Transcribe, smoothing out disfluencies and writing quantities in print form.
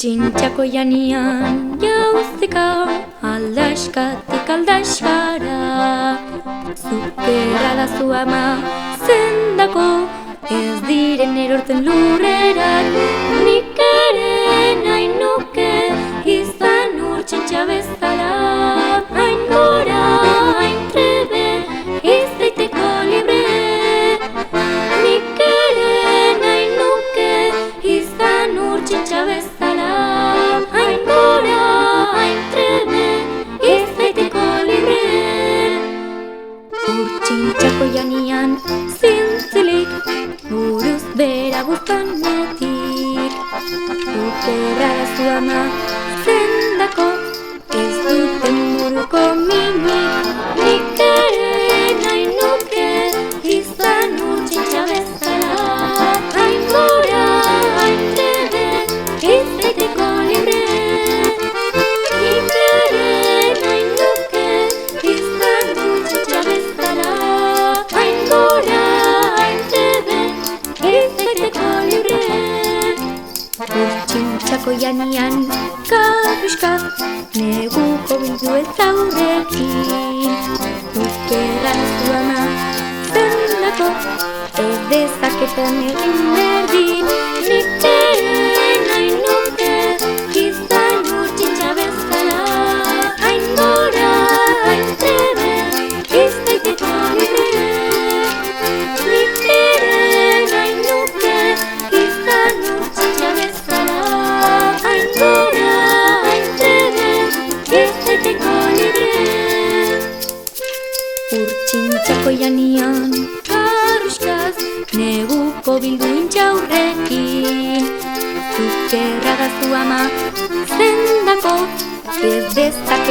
Urtsintxako janian jauzeka aldaskatik aldaskara. Zukerra da zu ama zendako ez diren erortzen lurrerak. Nik ere nahi nuke izan urtsintxa bezala. Hain gora, hain trebe, izaiteko libre. Nik ere nahi nuke izan urtsintxa bezala. Hain gora, hain trebe, izaiteko libre. Urtsintxako janian zintzilik, buruz bera buztanetik. Zukerra da zu ama zendako ez duten buruko minik. Nik ere nahi nuke izan urtsintxa bezala. Hain gora, hain trebe, izaiteko libre. Nik ere nahi nuke izan urtsintxa bezala. Hain gora, hain trebe, izaiteko libre. Urtsintxako janian kapuska neguko bildu ez aurrekin. Zukerra da zu ama zendako ez dezaketan egin berdin. Nik ere nahi nuke izan urtsintxa bezala. Hain gora, hain trebe, izaiteko libre. Nik ere nahi nuke izan urtsintxa bezala. Hain gora, hain trebe, izaiteko libre. Urtsintxako janian karruskaz neguko bildu intxaurrekin. Zukerra da zu ama zendako ez dezak